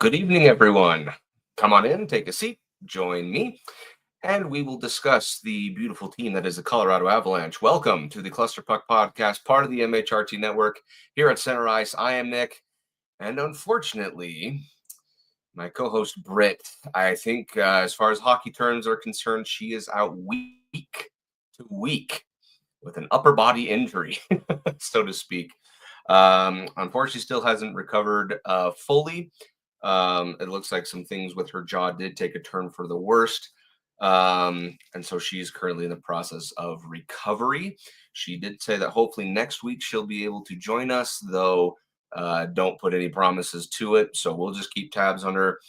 Good evening, everyone. Come on in, take a seat, join me, and we will discuss the beautiful team that is the Colorado Avalanche. Welcome to the Cluster Puck Podcast, part of the MHRT network. Here at Center Ice, I am Nick, and unfortunately, my co-host Brit, I think as far as hockey terms are concerned, she is out week to week with an upper body injury, so to speak. Unfortunately, still hasn't recovered fully. It looks like some things with her jaw did take a turn for the worst. And so she's currently in the process of recovery. She did say that hopefully next week she'll be able to join us, though don't put any promises to it. So we'll just keep tabs on her.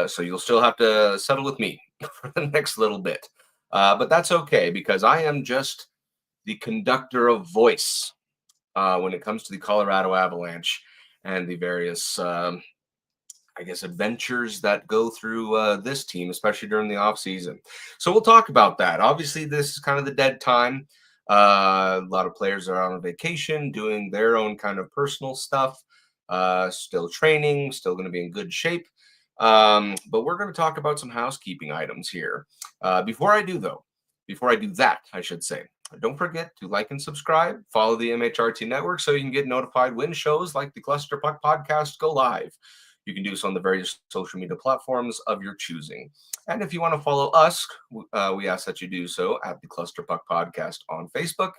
So you'll still have to settle with me for the next little bit. But that's okay because I am just the conductor of voice when it comes to the Colorado Avalanche and the various adventures that go through this team, especially during the offseason. So we'll talk about that. Obviously, this is kind of the dead time. A lot of players are on vacation, doing their own kind of personal stuff, still training, still going to be in good shape. But we're going to talk about some housekeeping items here. Before I do that, I should say, don't forget to like and subscribe, follow the MHRT network so you can get notified when shows like the Cluster Puck Podcast go live. You can do so on the various social media platforms of your choosing. And if you want to follow us, we ask that you do so at the Cluster Puck Podcast on Facebook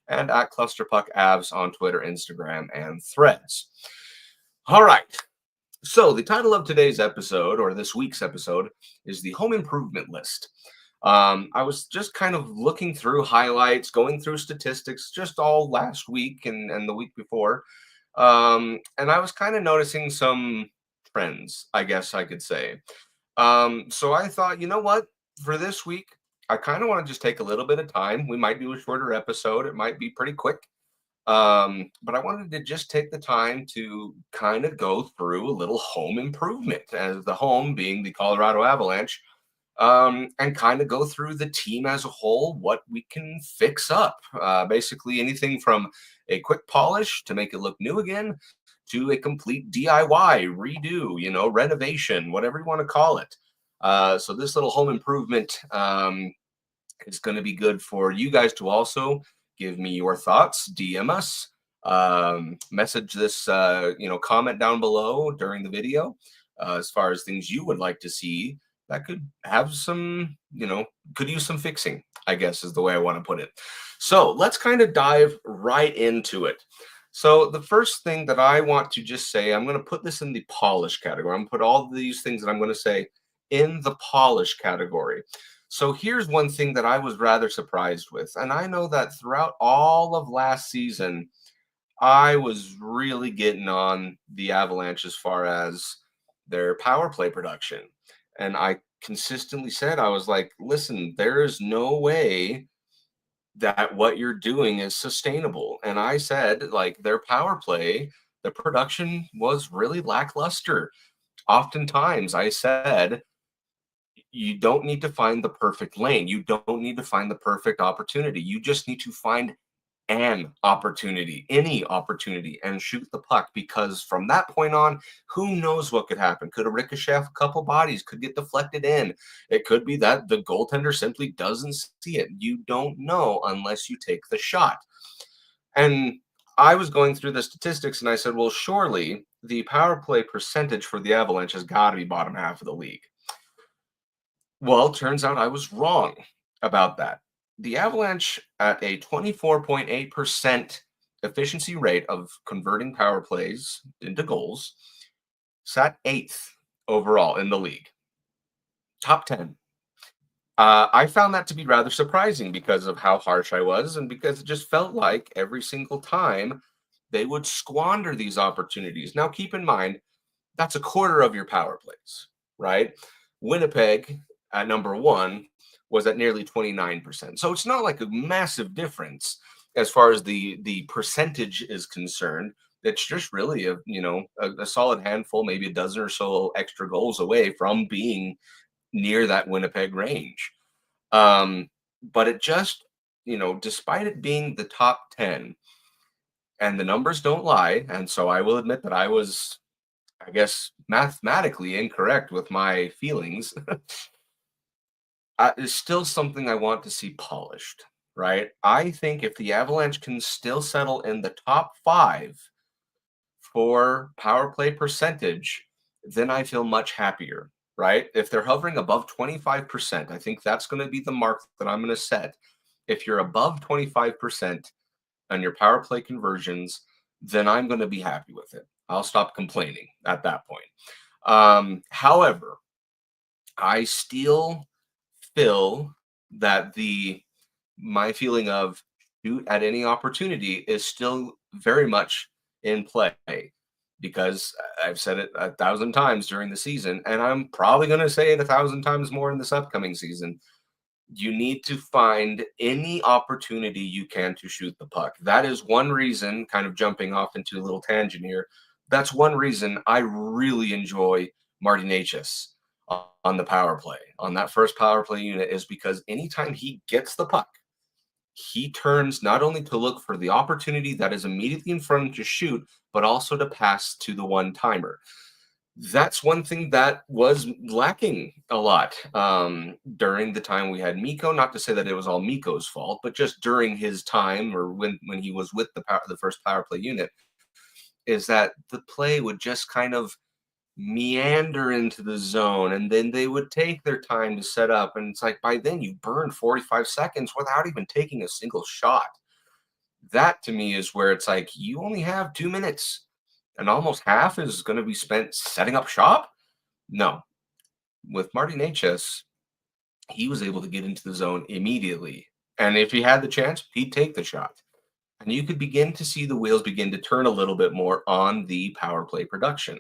and at Cluster Puck Avs on Twitter, Instagram, and Threads. All right. So the title of today's episode, or this week's episode, is the Home Improvement List. I was just kind of looking through highlights, going through statistics just all last week and the week before. And I was kind of noticing some trends, I guess I could say. So I thought, you know what, for this week, I kind of want to just take a little bit of time. We might do a shorter episode. It might be pretty quick. But I wanted to just take the time to kind of go through a little home improvement, as the home being the Colorado Avalanche, and kind of go through the team as a whole, what we can fix up. Basically anything from a quick polish to make it look new again, to a complete DIY, redo, renovation, whatever you want to call it. So this little home improvement is going to be good for you guys to also give me your thoughts, DM us, message this, comment down below during the video as far as things you would like to see that could have some, could use some fixing, I guess is the way I want to put it. So let's kind of dive right into it. So the first thing that I want to just say, I'm going to put this in the polish category. I'm going to put all these things that I'm going to say in the polish category. So here's one thing that I was rather surprised with. And I know that throughout all of last season, I was really getting on the Avalanche as far as their power play production. And I consistently said, I was like, listen, there is no way that what you're doing is sustainable. And I said, like, their power play, the production was really lackluster. Oftentimes I said, you don't need to find the perfect lane. You don't need to find the perfect opportunity. You just need to find an opportunity, any opportunity, and shoot the puck, because from that point on, who knows what could happen? Could a ricochet off a couple bodies, could get deflected in. It could be that the goaltender simply doesn't see it. You don't know unless you take the shot. And I was going through the statistics and I said, well, surely the power play percentage for the Avalanche has got to be bottom half of the league. Well, turns out I was wrong about that. The Avalanche, at a 24.8% efficiency rate of converting power plays into goals, sat 8th overall in the league. Top 10. I found that to be rather surprising because of how harsh I was, and because it just felt like every single time they would squander these opportunities. Now, keep in mind, that's a quarter of your power plays, right? Winnipeg at number 1 was at nearly 29%. So it's not like a massive difference as far as the percentage is concerned. It's just really a solid handful, maybe a dozen or so extra goals away from being near that Winnipeg range. But it just, despite it being the top 10, and the numbers don't lie, and so I will admit that I was I guess, mathematically incorrect with my feelings, is still something I want to see polished, right? I think if the Avalanche can still settle in the top 5 for power play percentage, then I feel much happier, right? If they're hovering above 25%, I think that's going to be the mark that I'm going to set. If you're above 25% on your power play conversions, then I'm going to be happy with it. I'll stop complaining at that point. However, I still feel that the my feeling of shoot at any opportunity is still very much in play because I've said it 1,000 times during the season, and I'm probably going to say it 1,000 times more in this upcoming season. You need to find any opportunity you can to shoot the puck. That is one reason, kind of jumping off into a little tangent here. That's one reason I really enjoy Marty Necas on the power play, on that first power play unit, is because anytime he gets the puck, he turns not only to look for the opportunity that is immediately in front to shoot, but also to pass to the one timer. That's one thing that was lacking a lot during the time we had Miko. Not to say that it was all Miko's fault, but just during his time or when he was with the first power play unit, is that the play would just kind of meander into the zone, and then they would take their time to set up, and it's like by then you burned 45 seconds without even taking a single shot. That to me is where it's like you only have 2 minutes and almost half is going to be spent setting up shop. No, with Marty Necas, he was able to get into the zone immediately, and if he had the chance, he'd take the shot, and you could begin to see the wheels begin to turn a little bit more on the power play production.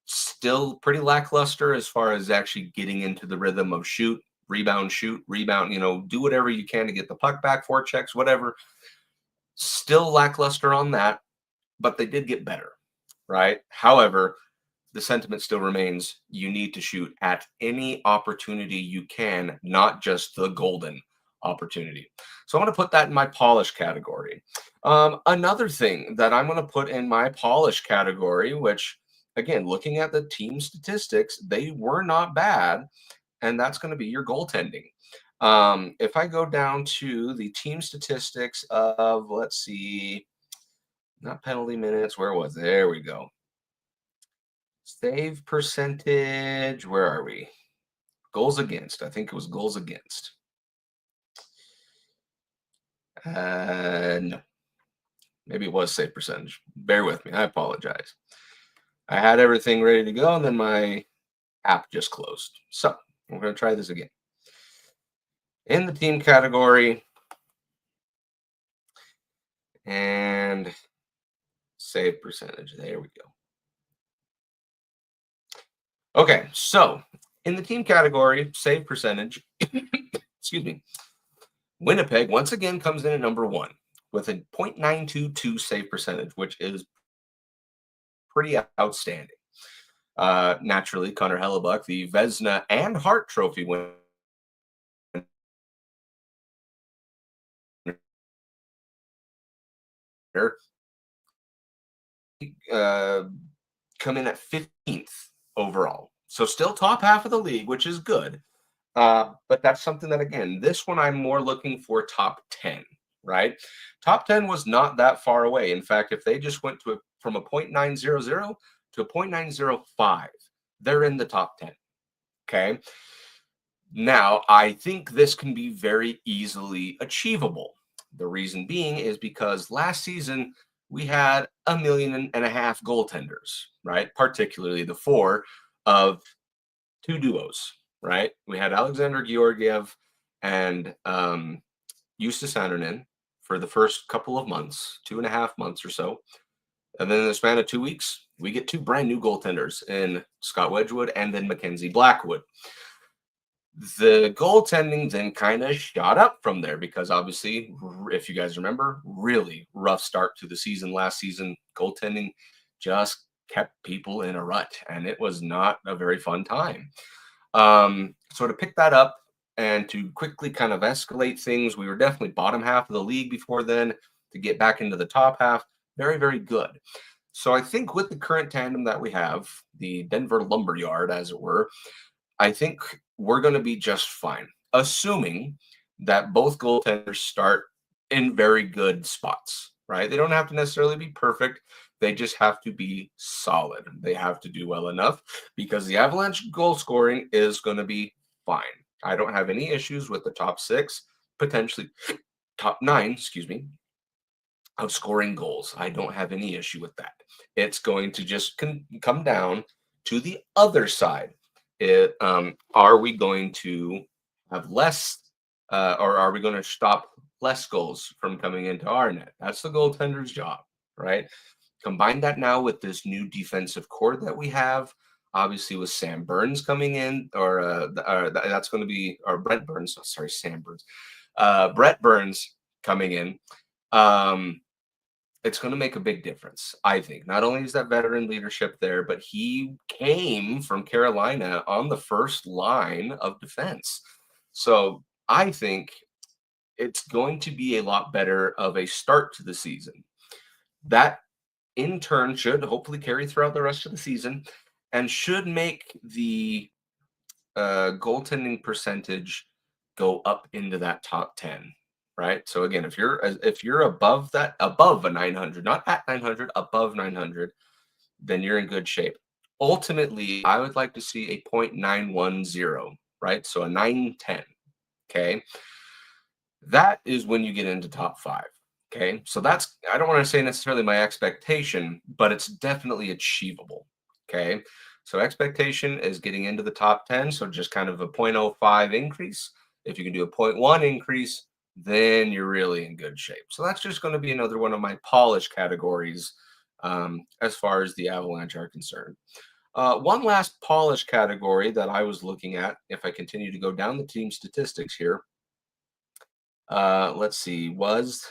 Still pretty lackluster as far as actually getting into the rhythm of shoot, rebound, do whatever you can to get the puck back, forechecks, whatever. Still lackluster on that, but they did get better, right? However, the sentiment still remains you need to shoot at any opportunity you can, not just the golden opportunity. So I'm going to put that in my polish category. Another thing that I'm going to put in my polish category, which again, looking at the team statistics, they were not bad, and that's going to be your goaltending. If I go down to the team statistics of, let's see, not penalty minutes, where was it? There we go. Save percentage, where are we? Goals against. I think it was goals against. No. Maybe it was save percentage. Bear with me. I apologize. I had everything ready to go, and then my app just closed. So we're going to try this again. In the team category, and save percentage. There we go. Okay, so in the team category, save percentage, excuse me, Winnipeg once again comes in at number 1 with a .922 save percentage, which is pretty outstanding. Naturally, Connor Hellebuck, the Vezina and Hart Trophy winner, come in at 15th overall. So still top half of the league, which is good. But that's something that, again, this one I'm more looking for top 10, right? Top 10 was not that far away. In fact, if they just went from a .900 to a .905, they're in the top 10. Okay. Now, I think this can be very easily achievable. The reason being is because last season we had 1.5 million goaltenders, right? Particularly the 4 of 2 duos, right? We had Alexander Georgiev and Justus Andernen for the first couple of months, 2.5 months or so. And then in the span of 2 weeks, we get 2 brand new goaltenders in Scott Wedgwood and then Mackenzie Blackwood. The goaltending then kind of shot up from there because obviously, if you guys remember, really rough start to the season last season. Goaltending just kept people in a rut, and it was not a very fun time. So to pick that up and to quickly kind of escalate things, we were definitely bottom half of the league before then. To get back into the top half, very, very good. So I think with the current tandem that we have, the Denver Lumberyard, as it were, I think we're going to be just fine, assuming that both goaltenders start in very good spots, right? They don't have to necessarily be perfect. They just have to be solid. They have to do well enough because the Avalanche goal scoring is going to be fine. I don't have any issues with the top six, potentially top nine, excuse me, of scoring goals. I don't have any issue with that. It's going to just come down to the other side. Are we going to have less, or are we going to stop less goals from coming into our net? That's the goaltender's job, right? Combine that now with this new defensive core that we have. Obviously, with Sam Burns coming in, that's going to be, or Brent Burns. Sorry, Sam Burns. Brett Burns coming in. Um, it's going to make a big difference, I think. Not only is that veteran leadership there, but he came from Carolina on the first line of defense. So I think it's going to be a lot better of a start to the season. That in turn should hopefully carry throughout the rest of the season and should make the goaltending percentage go up into that top 10, right? So again, if you're above that, above a 900, not at 900, above 900, then you're in good shape. Ultimately, I would like to see a 0.910, right? So a 910. Okay. That is when you get into top 5. Okay. So that's, I don't want to say necessarily my expectation, but it's definitely achievable. Okay. So expectation is getting into the top 10. So just kind of a 0.05 increase. If you can do a 0.1 increase, then you're really in good shape. So that's just going to be another one of my polish categories as far as the Avalanche are concerned. One last polish category that I was looking at, if I continue to go down the team statistics here, let's see, was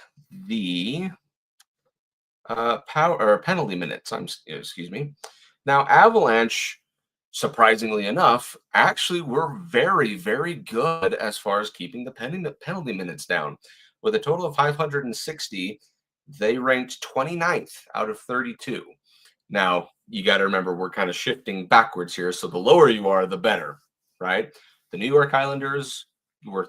the power or penalty minutes. Excuse me. Now, Avalanche, surprisingly enough, actually were very, very good as far as keeping the penalty minutes down. With a total of 560, they ranked 29th out of 32. Now, you got to remember, we're kind of shifting backwards here. So the lower you are, the better, right? The New York Islanders were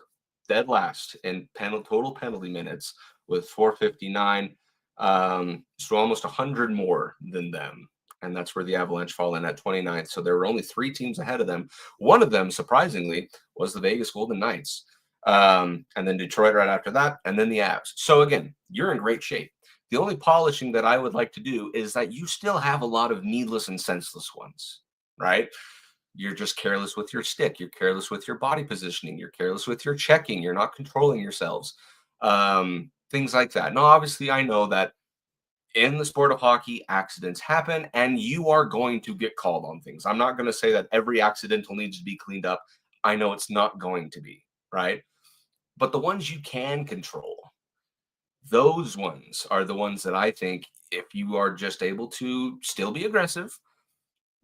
dead last in total penalty minutes with 459. So almost 100 more than them. And that's where the Avalanche fall in at 29th. So there were only 3 teams ahead of them. One of them, surprisingly, was the Vegas Golden Knights. And then Detroit right after that, and then the Avs. So again, you're in great shape. The only polishing that I would like to do is that you still have a lot of needless and senseless ones, right? You're just careless with your stick. You're careless with your body positioning. You're careless with your checking. You're not controlling yourselves. Things like that. Now, obviously, I know that in the sport of hockey, accidents happen and you are going to get called on things. I'm not going to say that every accidental needs to be cleaned up. I know it's not going to be, right? But the ones you can control, those ones are the ones that I think if you are just able to still be aggressive,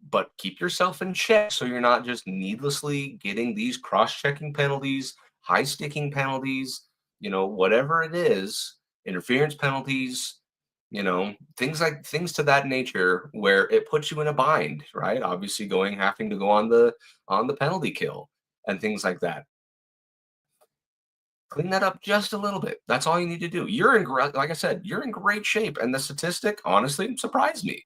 but keep yourself in check so you're not just needlessly getting these cross-checking penalties, high sticking penalties, whatever it is, interference penalties, things to that nature where it puts you in a bind, right? Obviously having to go on the penalty kill and things like that. Clean that up just a little bit. That's all you need to do. Like I said, you're in great shape. And the statistic honestly surprised me.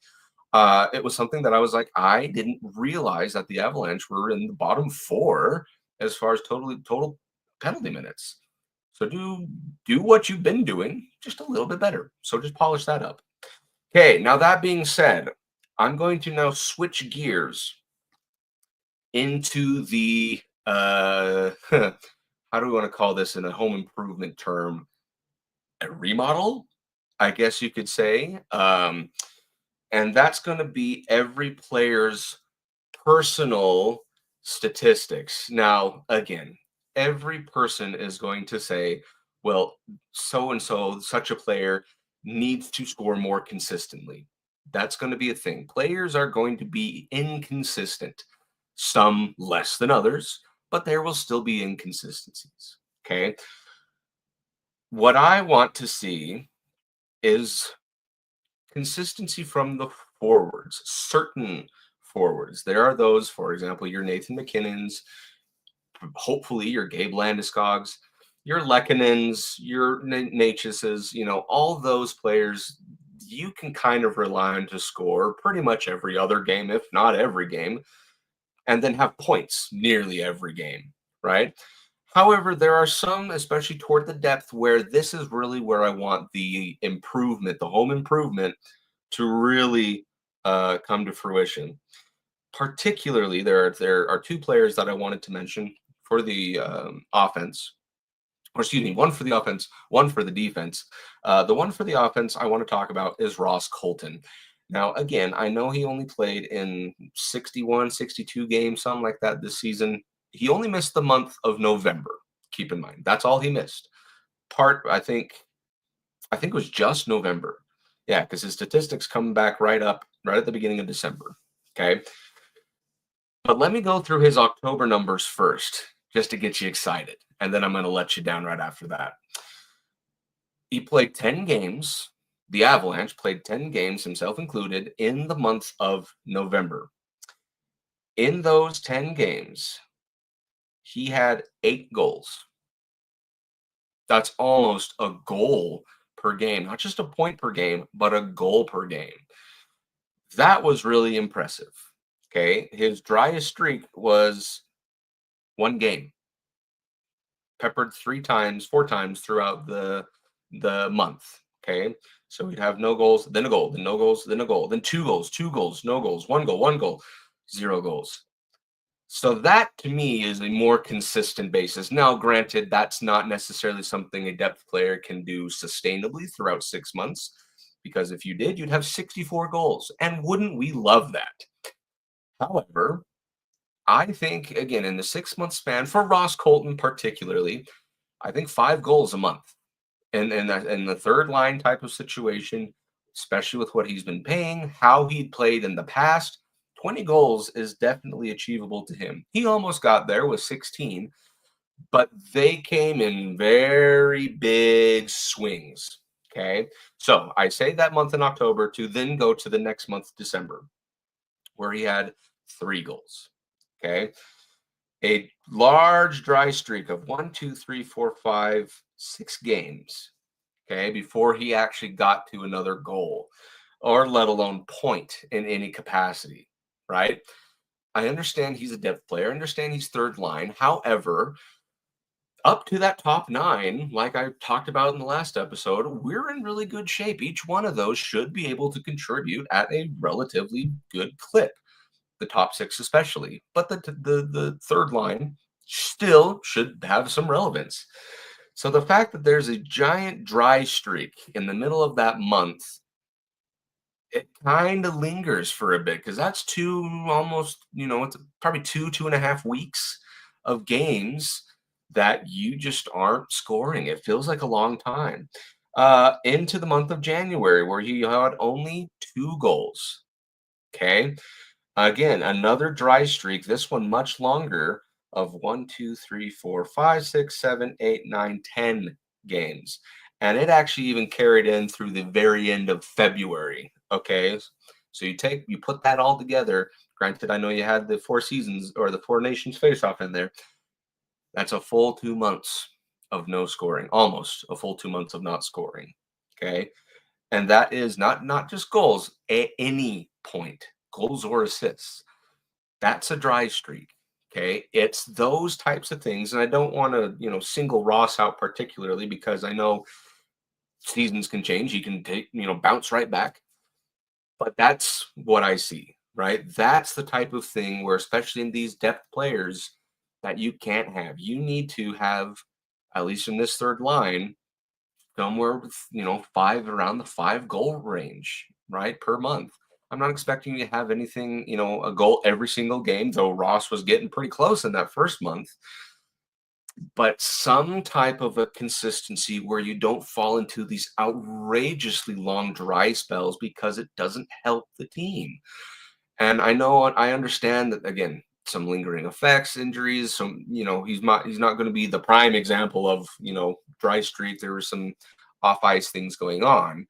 It was something that I was like, I didn't realize that the Avalanche were in the bottom 4 as far as total penalty minutes. So do what you've been doing just a little bit better. So just polish that up. Okay, now that being said, I'm going to now switch gears into the how do we want to call this in a home improvement term? A remodel, I guess you could say. And that's going to be every player's personal statistics. Now, again, every person is going to say, well, so and so, such a player needs to score more consistently. That's going to be a thing. Players are going to be inconsistent, some less than others, but there will still be inconsistencies. Okay. What I want to see is consistency from the forwards, certain forwards. There are those, for example, your Nathan McKinnons, hopefully your Gabe Landeskog's, your Lekkonen's, your Natchis's, all those players you can kind of rely on to score pretty much every other game, if not every game, and then have points nearly every game, right? However, there are some, especially toward the depth, where this is really where I want the improvement, the home improvement, to really come to fruition. Particularly, there are two players that I wanted to mention for the offense, or excuse me, one for the offense, one for the defense. The one for the offense I want to talk about is Ross Colton. Now, again, I know he only played in 61, 62 games, something like that this season. He only missed the month of November. Keep in mind, that's all he missed. I think it was just November. Yeah, because his statistics come back right at the beginning of December. Okay. But let me go through his October numbers first, just to get you excited. And then I'm going to let you down right after that. He played 10 games. The Avalanche played 10 games, himself included, in the month of November. In those 10 games, he had 8 goals. That's almost a goal per game, not just a point per game, but a goal per game. That was really impressive. Okay. His driest streak was 1 game, peppered 4 times throughout the month. Okay. So we'd have no goals, then a goal, then no goals, then a goal, then 2 goals, no goals, 1 goal, 0 goals. So that to me is a more consistent basis. Now, granted, that's not necessarily something a depth player can do sustainably throughout 6 months, because if you did, you'd have 64 goals. And wouldn't we love that? However, I think, again, in the 6-month span, for Ross Colton particularly, I think 5 goals a month. And in the third line type of situation, especially with what he's been paying, how he played in the past, 20 goals is definitely achievable to him. He almost got there with 16, but they came in very big swings. Okay. So I say that month in October to then go to the next month, December, where he had 3 goals. Okay. A large dry streak of 1, 2, 3, 4, 5, 6 games. Okay. Before he actually got to another goal, or let alone point in any capacity. Right. I understand he's a depth player. I understand he's third line. However, up to that top 9, like I talked about in the last episode, we're in really good shape. Each one of those should be able to contribute at a relatively good clip. The top 6 especially, but the third line still should have some relevance. So the fact that there's a giant dry streak in the middle of that month, it kind of lingers for a bit, because that's it's probably 2.5 weeks of games that you just aren't scoring. It feels like a long time. Into the month of January, where he had only 2 goals. Okay. Again, another dry streak, this one much longer, of 1, 2, 3, 4, 5, 6, 7, 8, 9, 10 games. And it actually even carried in through the very end of February. Okay. So you put that all together. Granted, I know you had the 4 seasons or the 4 nations face off in there. That's a full 2 months of no scoring, almost a full 2 months of not scoring. Okay. And that is not just goals at any point, goals or assists. That's a dry streak. Okay. It's those types of things. And I don't want to, single Ross out particularly, because I know seasons can change. He can bounce right back. But that's what I see, right? That's the type of thing where, especially in these depth players, that you can't have. You need to have, at least in this third line, somewhere with 5, around the 5 goal range, right, per month. I'm not expecting you to have anything, a goal every single game, though Ross was getting pretty close in that first month. But some type of a consistency where you don't fall into these outrageously long dry spells, because it doesn't help the team. And I understand that, again, some lingering effects, injuries, he's not going to be the prime example of, dry streak. There were some off ice things going on.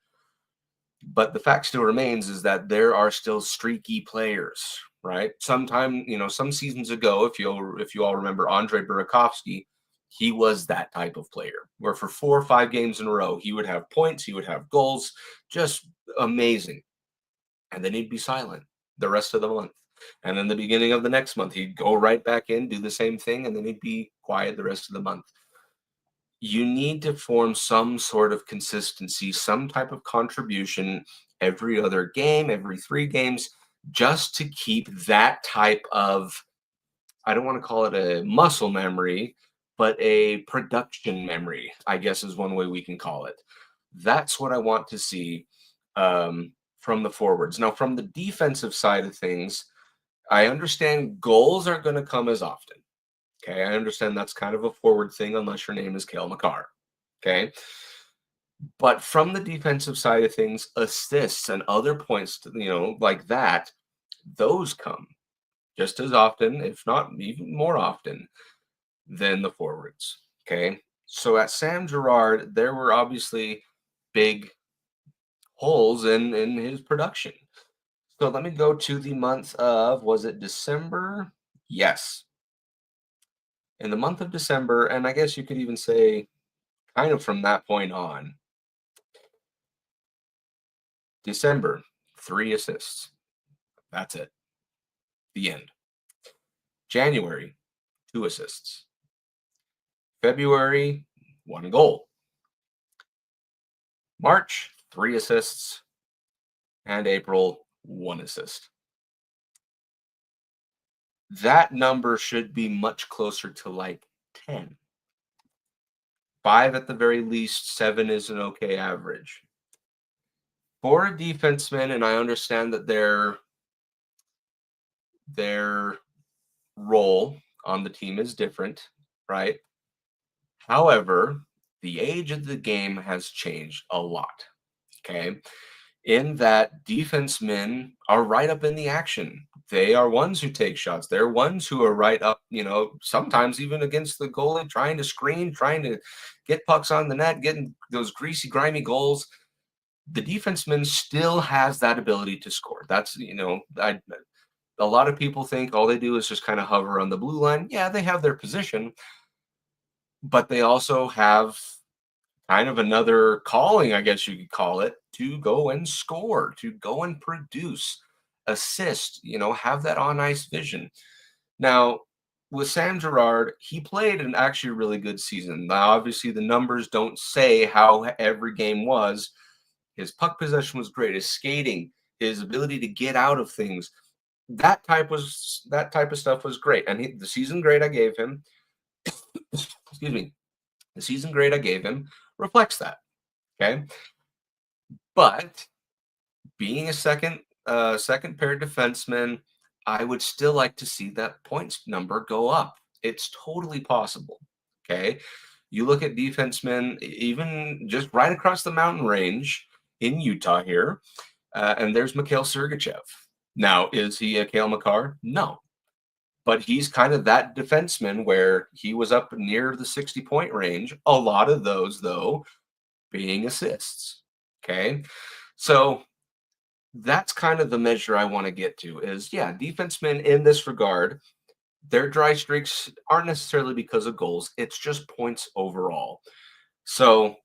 But the fact still remains is that there are still streaky players, right? Sometime, some seasons ago, if you all remember Andre Burakovsky, he was that type of player where for 4 or 5 games in a row, he would have points, he would have goals, just amazing. And then he'd be silent the rest of the month. And then the beginning of the next month, he'd go right back in, do the same thing, and then he'd be quiet the rest of the month. You need to form some sort of consistency, some type of contribution every other game, every 3 games, just to keep that type of, I don't want to call it a muscle memory, but a production memory, I guess is one way we can call it. That's what I want to see from the forwards. Now, from the defensive side of things, I understand goals aren't going to come as often. Okay, I understand that's kind of a forward thing unless your name is Cale Makar. Okay. But from the defensive side of things, assists and other points, like that, those come just as often, if not even more often, than the forwards. Okay. So at Sam Girard, there were obviously big holes in his production. So let me go to the month of, was it December? Yes. In the month of December, and I guess you could even say kind of from that point on, December, 3 assists. That's it. The end. January, 2 assists. February, 1 goal. March, 3 assists. And April, 1 assist. That number should be much closer to like 10. 5 at the very least, 7 is an okay average. For a defenseman, and I understand that their role on the team is different, right? However, the age of the game has changed a lot. Okay. In that defensemen are right up in the action. They are ones who take shots. They're ones who are right up, sometimes even against the goalie, trying to screen, trying to get pucks on the net, getting those greasy, grimy goals. The defenseman still has that ability to score. That's, a lot of people think all they do is just kind of hover on the blue line. Yeah, they have their position, but they also have kind of another calling, I guess you could call it, to go and score, to go and produce, assist, have that on ice vision. Now, with Sam Girard, he played an actually really good season. Now, obviously, the numbers don't say how every game was. His puck possession was great, his skating, his ability to get out of things. That type of stuff was great. And the season grade I gave him, excuse me, the season grade I gave him reflects that. Okay. But being a second pair defenseman, I would still like to see that points number go up. It's totally possible. Okay. You look at defensemen, even just right across the mountain range in Utah here, and there's Mikhail Sergachev. Now, is he a Cale Makar? No. But he's kind of that defenseman where he was up near the 60-point range. A lot of those, though, being assists. Okay. So that's kind of the measure I want to get to is, yeah, defensemen in this regard, their dry streaks aren't necessarily because of goals. It's just points overall. So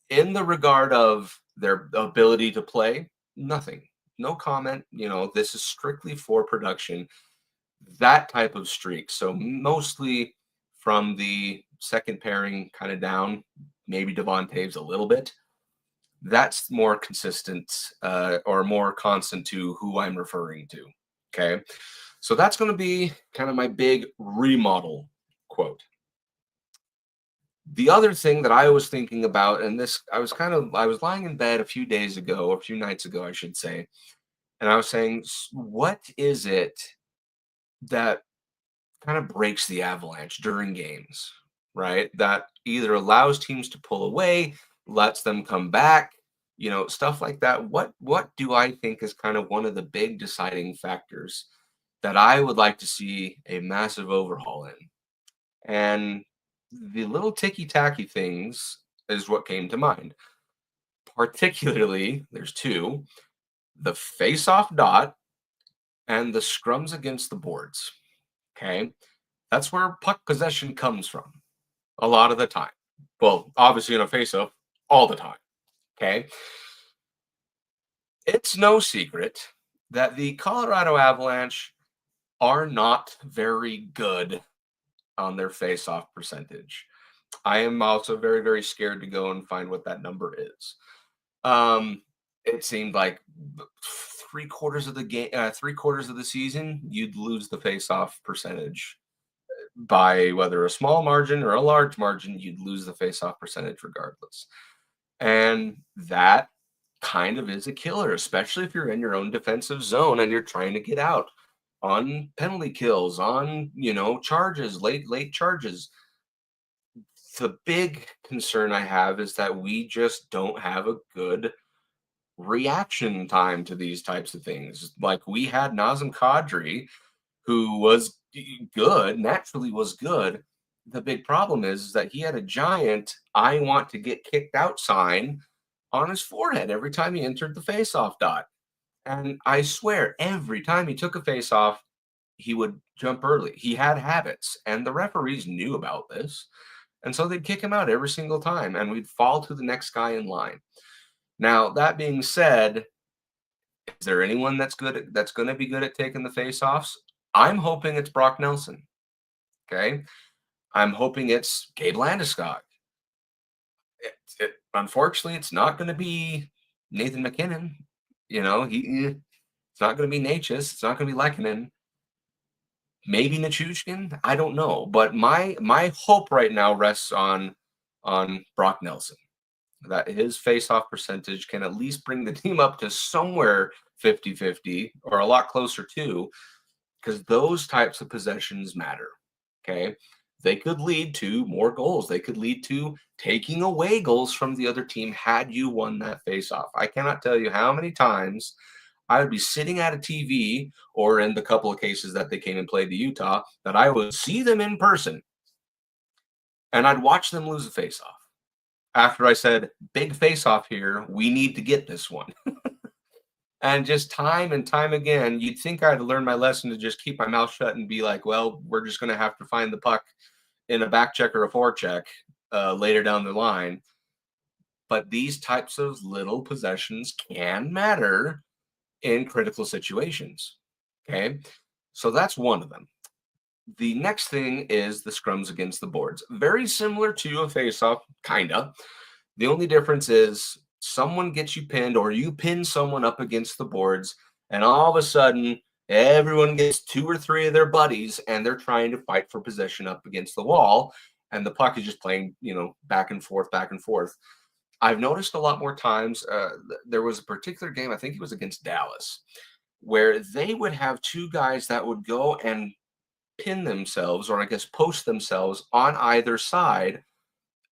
in the regard of their ability to play, nothing. No comment. This is strictly for production. That type of streak. So mostly from the second pairing kind of down, maybe Devon Taves a little bit. That's more consistent or more constant to who I'm referring to. Okay. So that's going to be kind of my big remodel quote. The other thing that I was thinking about, and this, I was lying in bed a few nights ago, I should say, and I was saying, what is it that kind of breaks the Avalanche during games, right? That either allows teams to pull away, lets them come back, stuff like that. What do I think is kind of one of the big deciding factors that I would like to see a massive overhaul in? And the little ticky-tacky things is what came to mind. Particularly, there's two: the face-off dot and the scrums against the boards. Okay, that's where puck possession comes from a lot of the time. Well, obviously in a face-off, all the time. Okay, it's no secret that the Colorado Avalanche are not very good on their face-off percentage. I am also very, very scared to go and find what that number is. It seemed like three-quarters of the game, three-quarters of the season, you'd lose the face-off percentage by whether a small margin or a large margin. You'd lose the face-off percentage regardless, and that kind of is a killer, especially if you're in your own defensive zone and you're trying to get out on penalty kills, on charges, late charges. The big concern I have is that we just don't have a good reaction time to these types of things. Like, we had Nazem Kadri, who was good, naturally was good. The big problem is that he had a giant "I want to get kicked out" sign on his forehead every time he entered the faceoff dot. And I swear, every time he took a faceoff, he would jump early. He had habits, and the referees knew about this. And so they'd kick him out every single time, and we'd fall to the next guy in line. Now, that being said, is there anyone that's going to be good at taking the face-offs? I'm hoping it's Brock Nelson. Okay, I'm hoping it's Gabe Landeskog. Unfortunately, it's not going to be Nathan McKinnon. It's not going to be Natchez. It's not going to be Lehkonen. Maybe Nichushkin. I don't know, but my hope right now rests on Brock Nelson, that his face-off percentage can at least bring the team up to somewhere 50-50 or a lot closer to, because those types of possessions matter. Okay, they could lead to more goals. They could lead to taking away goals from the other team had you won that face-off. I cannot tell you how many times I would be sitting at a TV, or in the couple of cases that they came and played to Utah, that I would see them in person and I'd watch them lose a face-off. After I said, "Big face-off here, we need to get this one." And just time and time again, you'd think I'd learn my lesson to just keep my mouth shut and be like, well, we're just going to have to find the puck in a back check or a forecheck later down the line. But these types of little possessions can matter in critical situations. Okay, so that's one of them. The next thing is the scrums against the boards. Very similar to a face-off, kind of. The only difference is someone gets you pinned, or you pin someone up against the boards, and all of a sudden everyone gets two or three of their buddies and they're trying to fight for possession up against the wall, and the puck is just playing, back and forth, back and forth. I've noticed a lot more times, there was a particular game, I think it was against Dallas, where they would have two guys that would go and pin themselves, or I guess post themselves on either side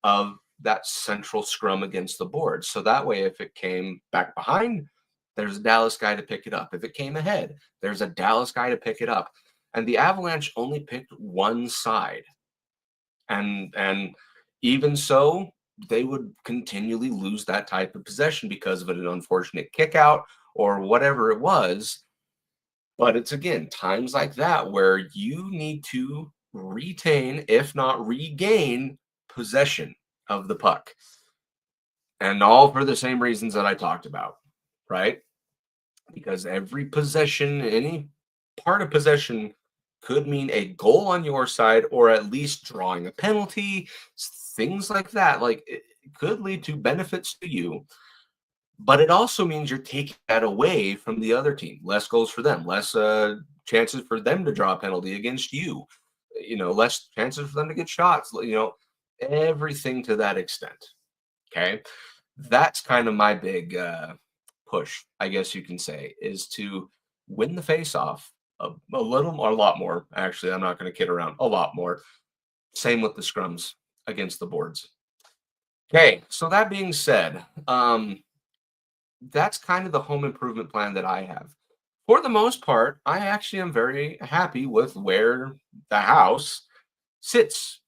of that central scrum against the board. So that way, if it came back behind, there's a Dallas guy to pick it up. If it came ahead, there's a Dallas guy to pick it up. And the Avalanche only picked one side. And even so, they would continually lose that type of possession because of an unfortunate kick out or whatever it was. But it's, again, times like that where you need to retain, if not regain, possession of the puck. And all for the same reasons that I talked about, right? Because every possession, any part of possession, could mean a goal on your side, or at least drawing a penalty, things like that. Like, it could lead to benefits to you, but it also means you're taking that away from the other team. Less goals for them, less chances for them to draw a penalty against you, less chances for them to get shots, everything to that extent. Okay, that's kind of my big push, I guess you can say, is to win the face-off a little more, a lot more. Actually, I'm not going to kid around, a lot more. Same with the scrums against the boards. Okay, so that being said, that's kind of the home improvement plan that I have. For the most part, I actually am very happy with where the house sits.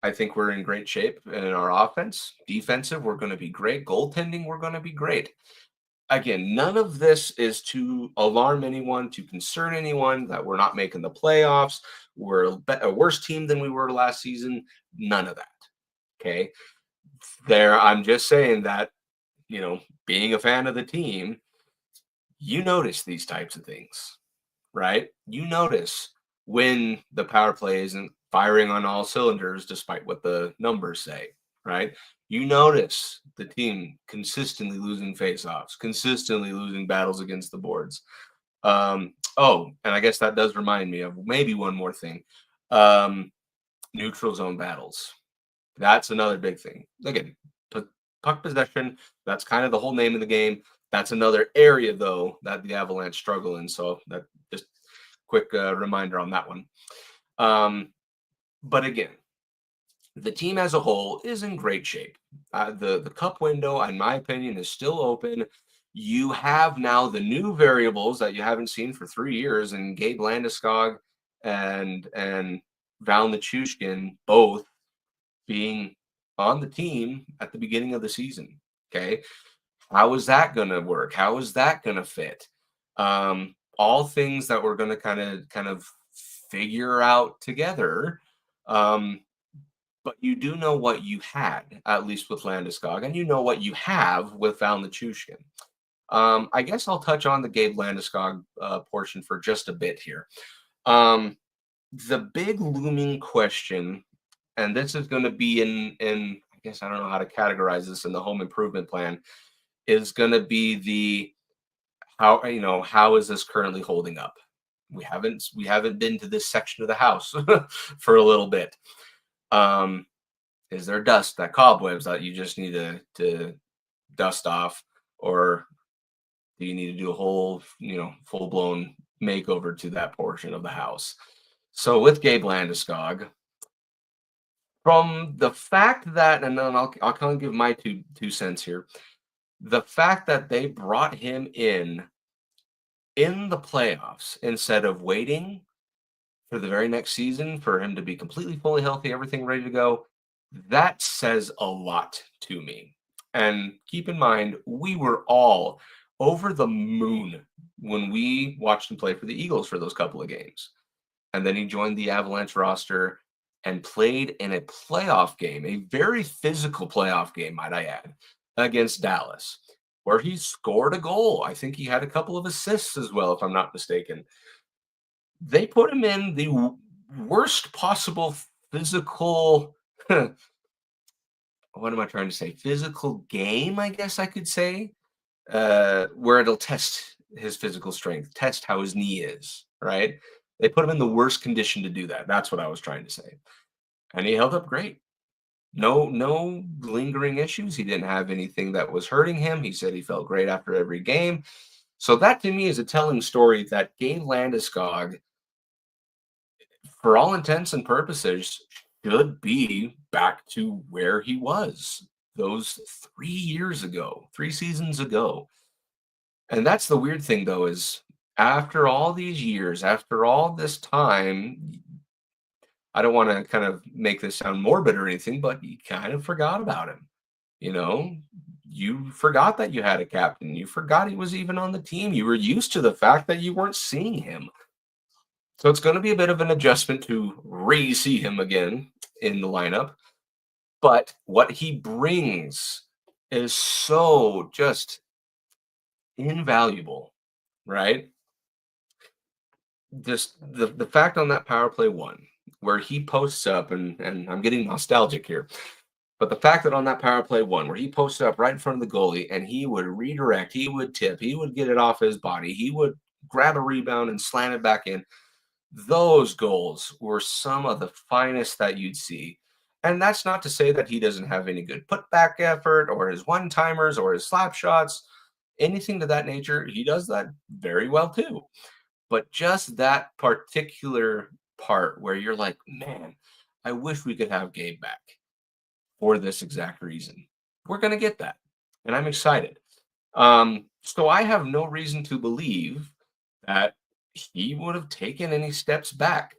I think we're in great shape in our offense. Defensive, we're going to be great. Goaltending, we're going to be great. Again, none of this is to alarm anyone, to concern anyone that we're not making the playoffs. We're a worse team than we were last season. None of that. Okay. I'm just saying that, being a fan of the team, you notice these types of things, right? You notice when the power play isn't firing on all cylinders, despite what the numbers say, right? You notice the team consistently losing faceoffs, consistently losing battles against the boards. Oh, and I guess that does remind me of maybe one more thing. Neutral zone battles. That's another big thing. Again, puck possession, that's kind of the whole name of the game. That's another area, though, that the Avalanche struggle in. So that just quick reminder on that one. But again, the team as a whole is in great shape. The cup window, in my opinion, is still open. You have now the new variables that you haven't seen for 3 years, and Gabe Landeskog and Val Nichushkin both being on the team at the beginning of the season. Okay, how is that going to work? How is that going to fit? All things that we're going to kind of figure out together. But you do know what you had, at least with Landeskog, and you know what you have with Val Nichushkin. I guess I'll touch on the Gabe Landeskog portion for just a bit here. The big looming question, and this is going to be in I guess I don't know how to categorize this in the home improvement plan, is going to be the how is this currently holding up? We haven't been to this section of the house for a little bit. Is there dust, that cobwebs that you just need to dust off, or do you need to do a whole, full blown makeover to that portion of the house? So with Gabe Landeskog, from the fact that, and then I'll kind of give my two cents here. The fact that they brought him in the playoffs instead of waiting for the very next season for him to be completely fully healthy, everything ready to go, that says a lot to me. And keep in mind, we were all over the moon when we watched him play for the Eagles for those couple of games. And then he joined the Avalanche roster and played in a playoff game, a very physical playoff game, might I add, against Dallas, where he scored a goal. I think he had a couple of assists as well, if I'm not mistaken. They put him in the worst possible physical, what am I trying to say? Physical game, I guess I could say, where it'll test his physical strength, test how his knee is, right? They put him in the worst condition to do that. That's what I was trying to say. And he held up great. No lingering issues. He didn't have anything that was hurting him. He said he felt great after every game. So that to me is a telling story that Gabe Landeskog, for all intents and purposes, should be back to where he was those 3 seasons ago. And that's the weird thing, though, is after all these years, after all this time, I don't want to kind of make this sound morbid or anything, but you kind of forgot about him. You forgot that you had a captain. You forgot he was even on the team. You were used to the fact that you weren't seeing him. So it's going to be a bit of an adjustment to re-see him again in the lineup. But what he brings is so just invaluable, right? Just the fact on that power play one, where he posts up, and I'm getting nostalgic here, but the fact that on that power play one, where he posted up right in front of the goalie and he would redirect, he would tip, he would get it off his body, he would grab a rebound and slam it back in. Those goals were some of the finest that you'd see. And that's not to say that he doesn't have any good putback effort or his one-timers or his slap shots, anything to that nature. He does that very well too. But just that particular part where you're like, man, I wish we could have Gabe back for this exact reason. We're going to get that. And I'm excited. So I have no reason to believe that he would have taken any steps back.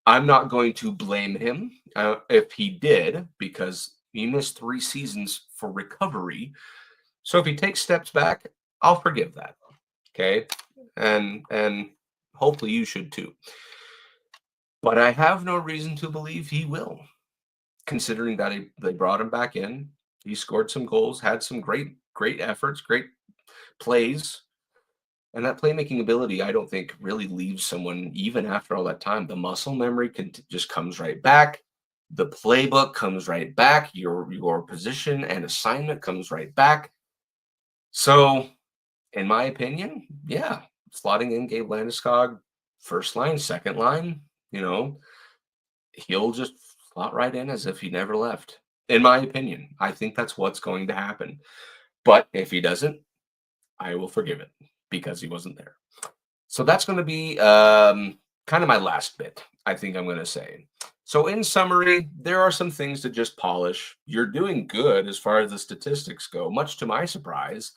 I'm not going to blame him if he did, because he missed 3 seasons for recovery. So if he takes steps back, I'll forgive that. Okay, and hopefully you should too. But I have no reason to believe he will, considering that they brought him back in. He scored some goals, had some great efforts, great plays. And that playmaking ability, I don't think, really leaves someone even after all that time. The muscle memory just comes right back. The playbook comes right back. Your position and assignment comes right back. So, in my opinion, yeah, slotting in Gabe Landeskog, first line, second line, he'll just slot right in as if he never left. In my opinion, I think that's what's going to happen. But if he doesn't, I will forgive it because he wasn't there. So that's going to be kind of my last bit, I think I'm going to say. So in summary, there are some things to just polish. You're doing good as far as the statistics go, much to my surprise,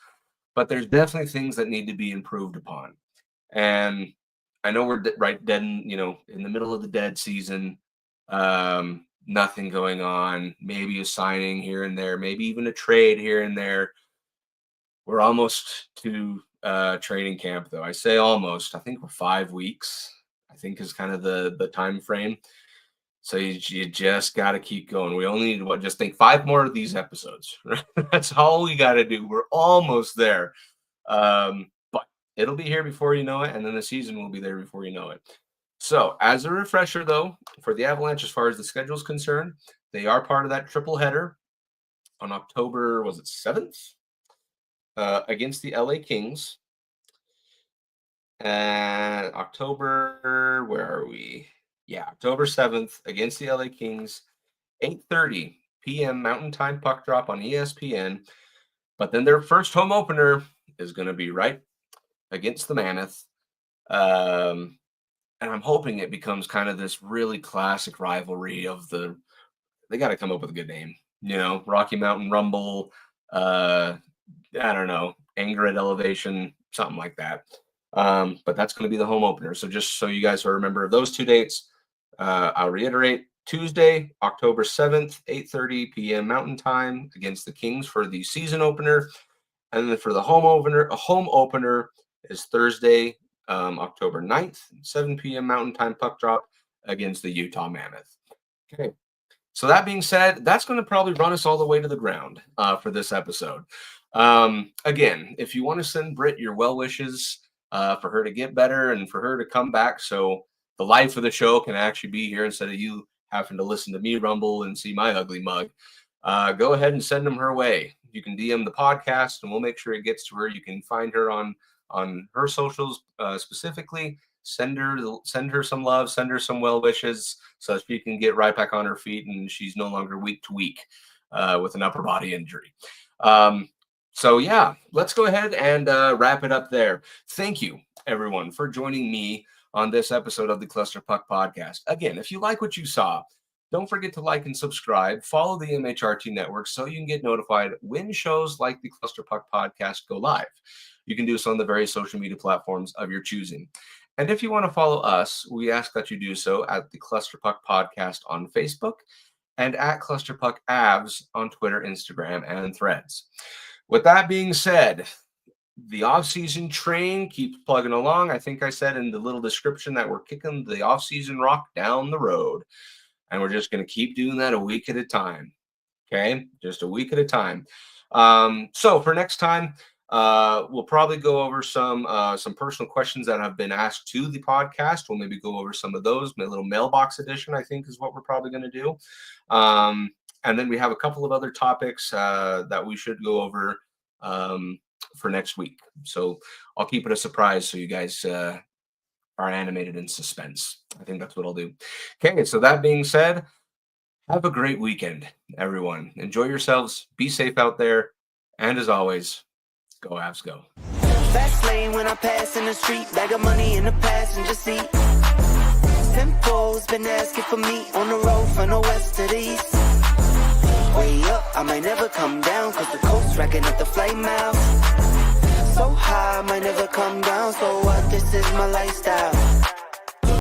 but there's definitely things that need to be improved upon. And I know we're dead in the middle of the dead season. Nothing going on, maybe a signing here and there, maybe even a trade here and there. We're almost to training camp, though. I say almost. I think we're 5 weeks, I think is kind of the time frame. So you just got to keep going. We only need just think 5 more of these episodes. Right? That's all we got to do. We're almost there. But it'll be here before you know it, and then the season will be there before you know it. So as a refresher, though, for the Avalanche, as far as the schedule is concerned, they are part of that triple header on October, was it 7th? Against the LA Kings. And October, where are we? Yeah, October 7th against the LA Kings, 8:30 p.m. Mountain Time puck drop on ESPN. But then their first home opener is going to be right against the Mammoth. And I'm hoping it becomes kind of this really classic rivalry of they got to come up with a good name, Rocky Mountain Rumble, I don't know, Anger at Elevation, something like that. But that's going to be the home opener. So just so you guys are remember of those 2 dates, I'll reiterate: Tuesday, October 7th, 8:30 p.m. Mountain Time against the Kings for the season opener. And then for the home opener is Thursday, October 9th, 7 p.m. Mountain Time puck drop against the Utah Mammoth. Okay. So that being said, that's going to probably run us all the way to the ground for this episode. Again, if you want to send Brit your well wishes for her to get better and for her to come back so the life of the show can actually be here instead of you having to listen to me rumble and see my ugly mug, go ahead and send them her way. You can DM the podcast and we'll make sure it gets to her. You can find her on her socials specifically. Send her some love, send her some well wishes so she can get right back on her feet and she's no longer week to week with an upper body injury. So yeah, let's go ahead and wrap it up there. Thank you, everyone, for joining me on this episode of the Cluster Puck Podcast. Again, if you like what you saw, don't forget to like and subscribe. Follow the MHRT network so you can get notified when shows like the Cluster Puck Podcast go live. You can do so on the various social media platforms of your choosing. And if you want to follow us, we ask that you do so at the Cluster Puck Podcast on Facebook and at Cluster Puck Avs on Twitter, Instagram, and Threads. With that being said, the off-season train keeps plugging along. I think I said in the little description that we're kicking the off-season rock down the road. And we're just going to keep doing that a week at a time. Okay? Just a week at a time. So for next time, we'll probably go over some personal questions that have been asked to the podcast. We'll maybe go over some of those. My little mailbox edition, I think, is what we're probably going to do. And then we have a couple of other topics that we should go over for next week. So I'll keep it a surprise so you guys are animated in suspense. I think that's what I'll do. Okay, so that being said, have a great weekend, everyone. Enjoy yourselves. Be safe out there. And as always, go Avs, go. Fast lane when I pass in the street, bag of money in the passenger seat. Tempo's been asking for me on the road from the west to the east. Way up, I might never come down, cause the coast's racking up the flight miles. So high, I might never come down, so what, this is my lifestyle.